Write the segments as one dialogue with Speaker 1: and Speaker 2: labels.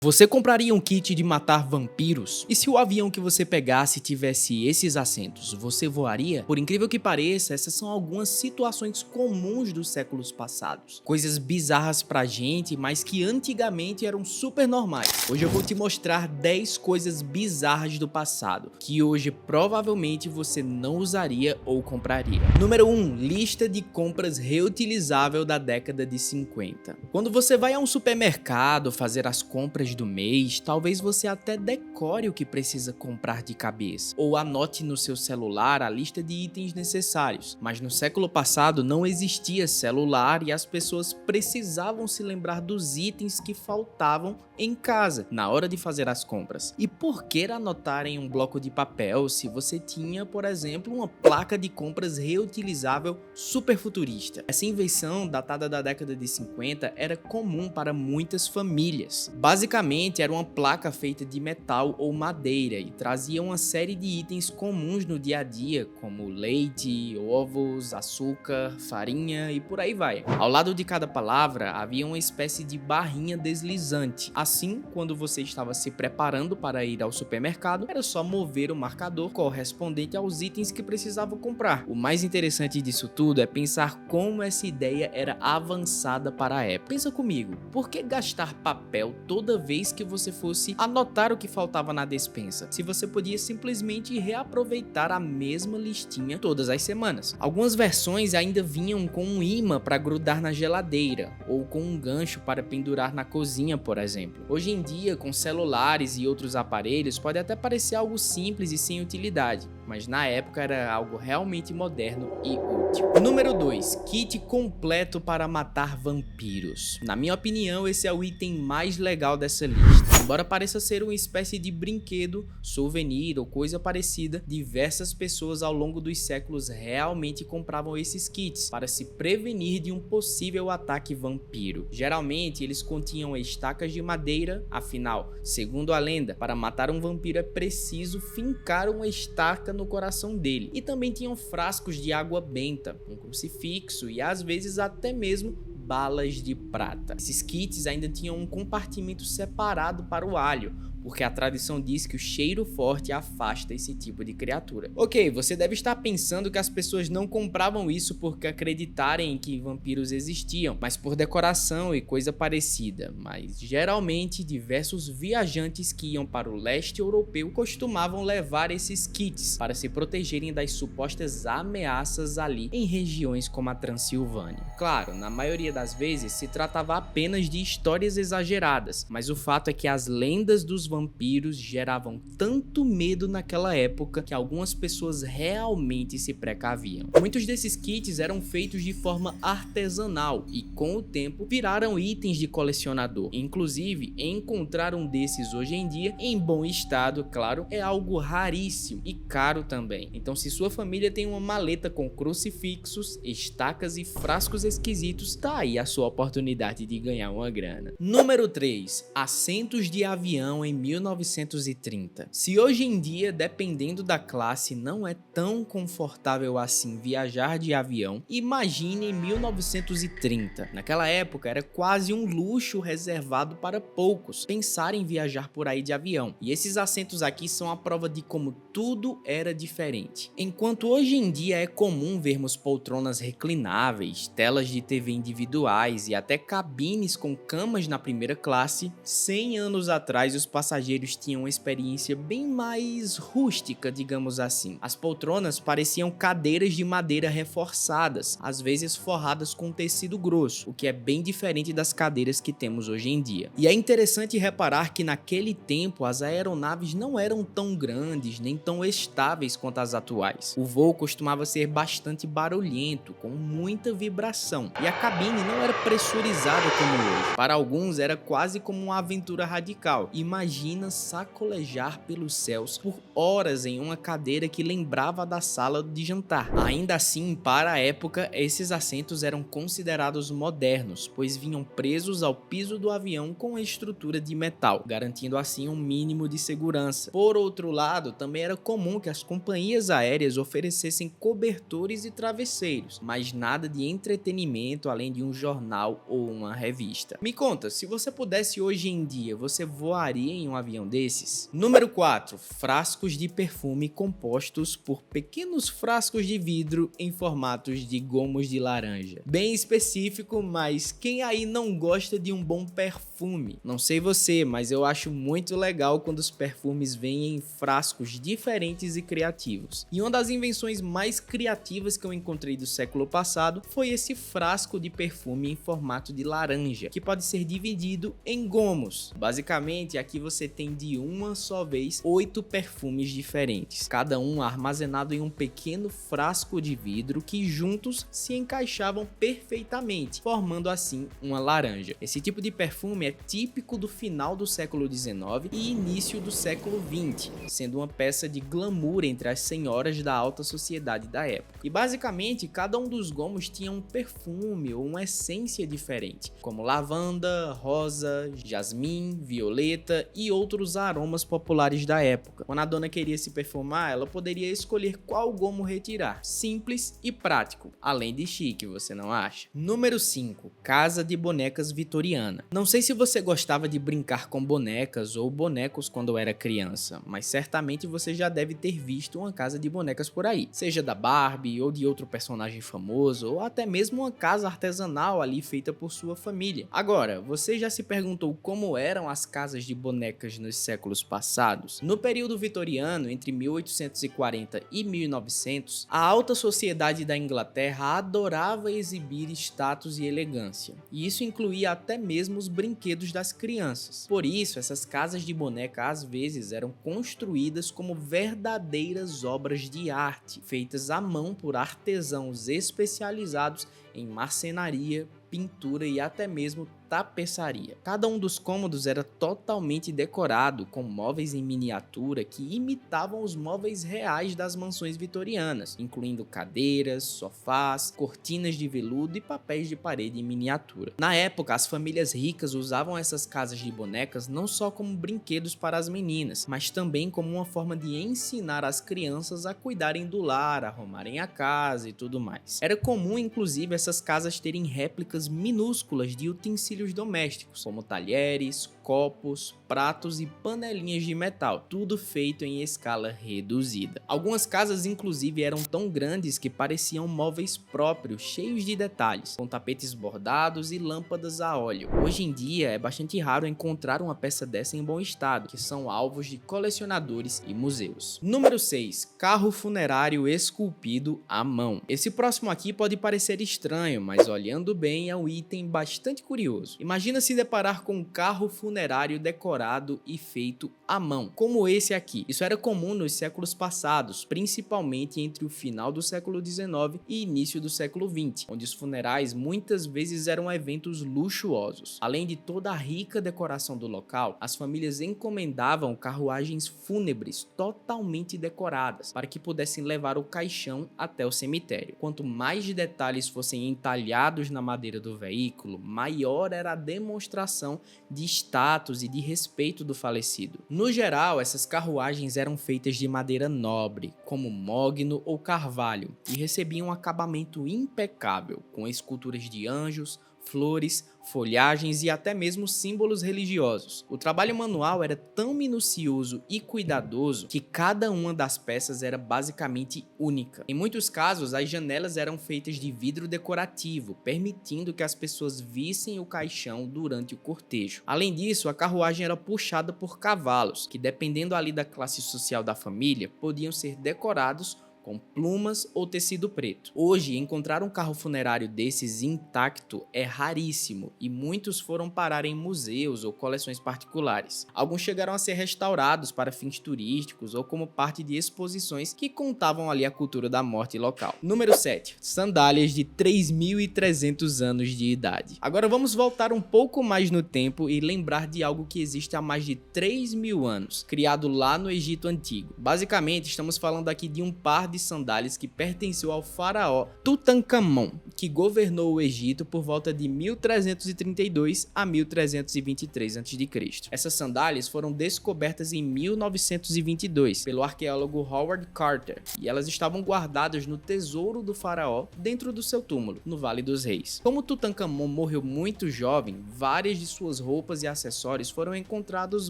Speaker 1: Você compraria um kit de matar vampiros? E se o avião que você pegasse tivesse esses assentos, você voaria? Por incrível que pareça, essas são algumas situações comuns dos séculos passados. Coisas bizarras pra gente, mas que antigamente eram super normais. Hoje eu vou te mostrar 10 coisas bizarras do passado, que hoje provavelmente você não usaria ou compraria. Número 1. Lista de compras reutilizável da década de 50. Quando você vai a um supermercado fazer as compras do mês, talvez você até decore o que precisa comprar de cabeça, ou anote no seu celular a lista de itens necessários. Mas no século passado não existia celular e as pessoas precisavam se lembrar dos itens que faltavam em casa na hora de fazer as compras. E por que anotar em um bloco de papel se você tinha, por exemplo, uma placa de compras reutilizável super futurista? Essa invenção, datada da década de 50, era comum para muitas famílias. Basicamente, era uma placa feita de metal ou madeira e trazia uma série de itens comuns no dia a dia, como leite, ovos, açúcar, farinha e por aí vai. Ao lado de cada palavra havia uma espécie de barrinha deslizante. Assim, quando você estava se preparando para ir ao supermercado, era só mover o marcador correspondente aos itens que precisava comprar. O mais interessante disso tudo é pensar como essa ideia era avançada para a época. Pensa comigo, por que gastar papel toda vez que você fosse anotar o que faltava na despensa, se você podia simplesmente reaproveitar a mesma listinha todas as semanas? Algumas versões ainda vinham com um imã para grudar na geladeira, ou com um gancho para pendurar na cozinha, por exemplo. Hoje em dia, com celulares e outros aparelhos, pode até parecer algo simples e sem utilidade, mas na época era algo realmente moderno e útil. Número 2. Kit completo para matar vampiros. Na minha opinião, esse é o item mais legal dessa lista. Embora pareça ser uma espécie de brinquedo, souvenir ou coisa parecida, diversas pessoas ao longo dos séculos realmente compravam esses kits para se prevenir de um possível ataque vampiro. Geralmente, eles continham estacas de madeira, afinal, segundo a lenda, para matar um vampiro é preciso fincar uma estaca no coração dele. E também tinham frascos de água benta, um crucifixo e às vezes até mesmo balas de prata. Esses kits ainda tinham um compartimento separado para o alho, porque a tradição diz que o cheiro forte afasta esse tipo de criatura. Ok, você deve estar pensando que as pessoas não compravam isso porque acreditarem que vampiros existiam, mas por decoração e coisa parecida. Mas geralmente diversos viajantes que iam para o leste europeu costumavam levar esses kits para se protegerem das supostas ameaças ali em regiões como a Transilvânia. Claro, na maioria das vezes se tratava apenas de histórias exageradas, mas o fato é que as lendas dos vampiros geravam tanto medo naquela época que algumas pessoas realmente se precaviam. Muitos desses kits eram feitos de forma artesanal e com o tempo viraram itens de colecionador. Inclusive, encontrar um desses hoje em dia em bom estado, claro, é algo raríssimo e caro também. Então, se sua família tem uma maleta com crucifixos, estacas e frascos esquisitos, tá aí a sua oportunidade de ganhar uma grana. Número 3. Assentos de avião em 1930. Se hoje em dia, dependendo da classe, não é tão confortável assim viajar de avião, imagine em 1930. Naquela época era quase um luxo reservado para poucos pensar em viajar por aí de avião. E esses assentos aqui são a prova de como tudo era diferente. Enquanto hoje em dia é comum vermos poltronas reclináveis, telas de TV individuais e até cabines com camas na primeira classe, 100 anos atrás os passageiros tinham uma experiência bem mais rústica, digamos assim. As poltronas pareciam cadeiras de madeira reforçadas, às vezes forradas com tecido grosso, o que é bem diferente das cadeiras que temos hoje em dia. E é interessante reparar que naquele tempo as aeronaves não eram tão grandes nem tão estáveis quanto as atuais. O voo costumava ser bastante barulhento, com muita vibração, e a cabine não era pressurizada como hoje. Para alguns era quase como uma aventura radical. Imagine imagina sacolejar pelos céus por horas em uma cadeira que lembrava da sala de jantar. Ainda assim, para a época, esses assentos eram considerados modernos, pois vinham presos ao piso do avião com a estrutura de metal, garantindo assim um mínimo de segurança. Por outro lado, também era comum que as companhias aéreas oferecessem cobertores e travesseiros, mas nada de entretenimento além de um jornal ou uma revista. Me conta, se você pudesse hoje em dia, você voaria em um avião desses? Número 4. Frascos de perfume compostos por pequenos frascos de vidro em formatos de gomos de laranja. Bem específico, mas quem aí não gosta de um bom perfume? Não sei você, mas eu acho muito legal quando os perfumes vêm em frascos diferentes e criativos. E uma das invenções mais criativas que eu encontrei do século passado foi esse frasco de perfume em formato de laranja, que pode ser dividido em gomos. Basicamente, aqui você tem de uma só vez 8 perfumes diferentes, cada um armazenado em um pequeno frasco de vidro que juntos se encaixavam perfeitamente, formando assim uma laranja. Esse tipo de perfume é típico do final do século XIX e início do século XX, sendo uma peça de glamour entre as senhoras da alta sociedade da época. E basicamente, cada um dos gomos tinha um perfume ou uma essência diferente, como lavanda, rosa, jasmim, violeta e outros aromas populares da época. Quando a dona queria se perfumar, ela poderia escolher qual gomo retirar. Simples e prático, além de chique, você não acha? Número 5. Casa de bonecas vitoriana. Não sei se você gostava de brincar com bonecas ou bonecos quando era criança, mas certamente você já deve ter visto uma casa de bonecas por aí, seja da Barbie ou de outro personagem famoso, ou até mesmo uma casa artesanal ali feita por sua família. Agora, você já se perguntou como eram as casas de bonecas nos séculos passados? No período vitoriano, entre 1840 e 1900, a alta sociedade da Inglaterra adorava exibir status e elegância, e isso incluía até mesmo os brinquedos das crianças. Por isso, essas casas de boneca às vezes eram construídas como verdadeiras obras de arte, feitas à mão por artesãos especializados em marcenaria, pintura e até mesmo tapeçaria. Cada um dos cômodos era totalmente decorado com móveis em miniatura que imitavam os móveis reais das mansões vitorianas, incluindo cadeiras, sofás, cortinas de veludo e papéis de parede em miniatura. Na época, as famílias ricas usavam essas casas de bonecas não só como brinquedos para as meninas, mas também como uma forma de ensinar as crianças a cuidarem do lar, arrumarem a casa e tudo mais. Era comum, inclusive, essas casas terem réplicas minúsculas de utensílios domésticos, como talheres, copos, pratos e panelinhas de metal, tudo feito em escala reduzida. Algumas casas inclusive eram tão grandes que pareciam móveis próprios, cheios de detalhes, com tapetes bordados e lâmpadas a óleo. Hoje em dia é bastante raro encontrar uma peça dessa em bom estado, que são alvos de colecionadores e museus. Número 6. Carro funerário esculpido à mão. Esse próximo aqui pode parecer estranho, mas olhando bem é um item bastante curioso. Imagina se deparar com um carro funerário decorado e feito à mão, como esse aqui. Isso era comum nos séculos passados, principalmente entre o final do século XIX e início do século XX, onde os funerais muitas vezes eram eventos luxuosos. Além de toda a rica decoração do local, as famílias encomendavam carruagens fúnebres totalmente decoradas para que pudessem levar o caixão até o cemitério. Quanto mais detalhes fossem entalhados na madeira do veículo, maior era a demonstração de status e de respeito do falecido. No geral, essas carruagens eram feitas de madeira nobre, como mogno ou carvalho, e recebiam um acabamento impecável, com esculturas de anjos, flores, folhagens e até mesmo símbolos religiosos. O trabalho manual era tão minucioso e cuidadoso que cada uma das peças era basicamente única. Em muitos casos, as janelas eram feitas de vidro decorativo, permitindo que as pessoas vissem o caixão durante o cortejo. Além disso, a carruagem era puxada por cavalos, que dependendo ali da classe social da família, podiam ser decorados com plumas ou tecido preto. Hoje, encontrar um carro funerário desses intacto é raríssimo e muitos foram parar em museus ou coleções particulares. Alguns chegaram a ser restaurados para fins turísticos ou como parte de exposições que contavam ali a cultura da morte local. Número 7. Sandálias de 3.300 anos de idade. Agora vamos voltar um pouco mais no tempo e lembrar de algo que existe há mais de 3.000 anos, criado lá no Egito Antigo. Basicamente, estamos falando aqui de um par de sandálias que pertenceu ao faraó Tutankhamon, que governou o Egito por volta de 1332 a 1323 a.C. Essas sandálias foram descobertas em 1922 pelo arqueólogo Howard Carter e elas estavam guardadas no tesouro do faraó dentro do seu túmulo, no Vale dos Reis. Como Tutankhamon morreu muito jovem, várias de suas roupas e acessórios foram encontrados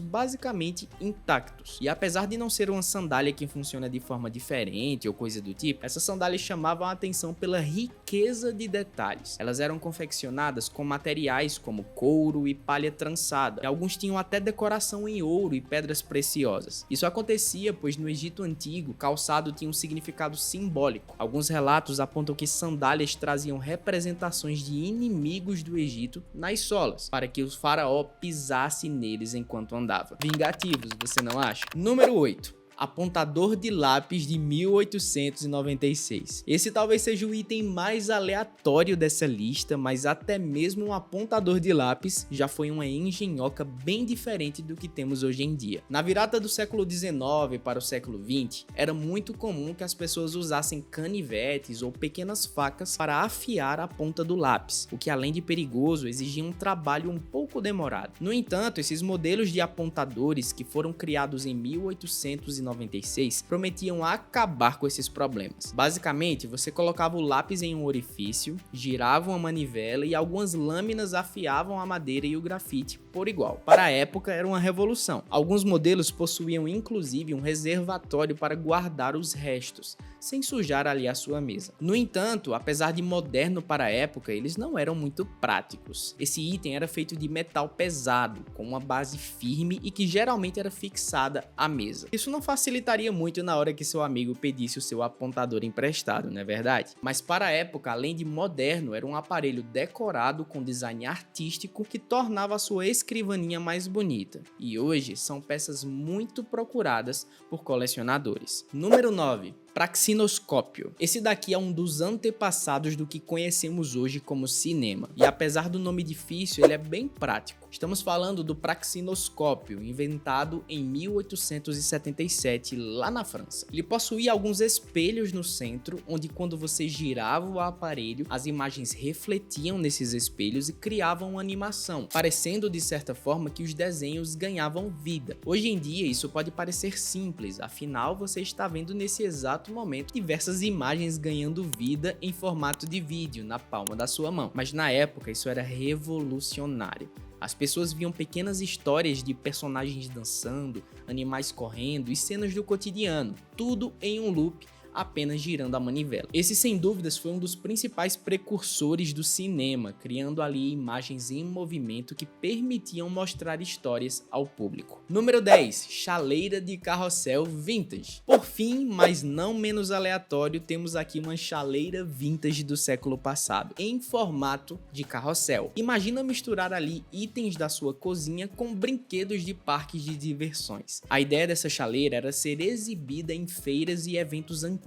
Speaker 1: basicamente intactos. E apesar de não ser uma sandália que funciona de forma diferente ou coisa do tipo, essas sandálias chamavam a atenção pela riqueza de detalhes. Elas eram confeccionadas com materiais como couro e palha trançada, e alguns tinham até decoração em ouro e pedras preciosas. Isso acontecia pois no Egito Antigo, calçado tinha um significado simbólico. Alguns relatos apontam que sandálias traziam representações de inimigos do Egito nas solas, para que o faraó pisasse neles enquanto andava. Vingativos, você não acha? Número 8. Apontador de lápis de 1896. Esse talvez seja o item mais aleatório dessa lista, mas até mesmo um apontador de lápis já foi uma engenhoca bem diferente do que temos hoje em dia. Na virada do século XIX para o século XX, era muito comum que as pessoas usassem canivetes ou pequenas facas para afiar a ponta do lápis, o que além de perigoso exigia um trabalho um pouco demorado. No entanto, esses modelos de apontadores que foram criados em 1896 prometiam acabar com esses problemas. Basicamente, você colocava o lápis em um orifício, girava uma manivela e algumas lâminas afiavam a madeira e o grafite por igual. Para a época, era uma revolução. Alguns modelos possuíam inclusive um reservatório para guardar os restos, sem sujar ali a sua mesa. No entanto, apesar de moderno para a época, eles não eram muito práticos. Esse item era feito de metal pesado, com uma base firme e que geralmente era fixada à mesa. Isso não facilitaria muito na hora que seu amigo pedisse o seu apontador emprestado, não é verdade? Mas para a época, além de moderno, era um aparelho decorado com design artístico que tornava a sua escrivaninha mais bonita. E hoje são peças muito procuradas por colecionadores. Número 9. Praxinoscópio. Esse daqui é um dos antepassados do que conhecemos hoje como cinema. E apesar do nome difícil, ele é bem prático. Estamos falando do praxinoscópio, inventado em 1877 lá na França. Ele possuía alguns espelhos no centro, onde quando você girava o aparelho, as imagens refletiam nesses espelhos e criavam uma animação, parecendo de certa forma que os desenhos ganhavam vida. Hoje em dia isso pode parecer simples, afinal você está vendo nesse exato momento diversas imagens ganhando vida em formato de vídeo na palma da sua mão. Mas na época isso era revolucionário. As pessoas viam pequenas histórias de personagens dançando, animais correndo e cenas do cotidiano, tudo em um loop, apenas girando a manivela. Esse sem dúvidas foi um dos principais precursores do cinema, criando ali imagens em movimento que permitiam mostrar histórias ao público. Número 10. Chaleira de carrossel vintage. Por fim, mas não menos aleatório, temos aqui uma chaleira vintage do século passado, em formato de carrossel. Imagina misturar ali itens da sua cozinha com brinquedos de parques de diversões. A ideia dessa chaleira era ser exibida em feiras e eventos antigos,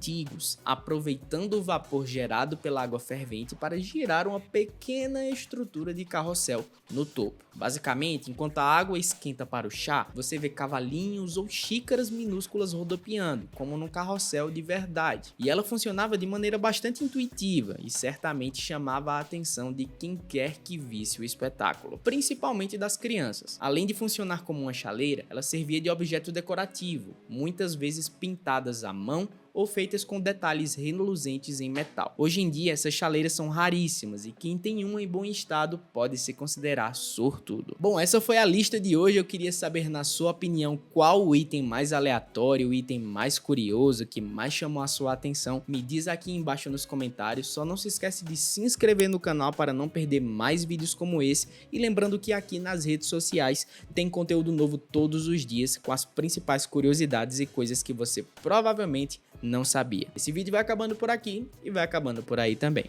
Speaker 1: aproveitando o vapor gerado pela água fervente para girar uma pequena estrutura de carrossel no topo. Basicamente, enquanto a água esquenta para o chá, você vê cavalinhos ou xícaras minúsculas rodopiando, como num carrossel de verdade. E ela funcionava de maneira bastante intuitiva e certamente chamava a atenção de quem quer que visse o espetáculo, principalmente das crianças. Além de funcionar como uma chaleira, ela servia de objeto decorativo, muitas vezes pintadas à mão ou feitas com detalhes reluzentes em metal. Hoje em dia, essas chaleiras são raríssimas e quem tem uma em bom estado pode se considerar sortudo. Bom, essa foi a lista de hoje. Eu queria saber, na sua opinião, qual o item mais aleatório, o item mais curioso, que mais chamou a sua atenção. Me diz aqui embaixo nos comentários. Só não se esquece de se inscrever no canal para não perder mais vídeos como esse. E lembrando que aqui nas redes sociais tem conteúdo novo todos os dias com as principais curiosidades e coisas que você provavelmente não sabia. Esse vídeo vai acabando por aqui e vai acabando por aí também.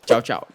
Speaker 1: Tchau, tchau.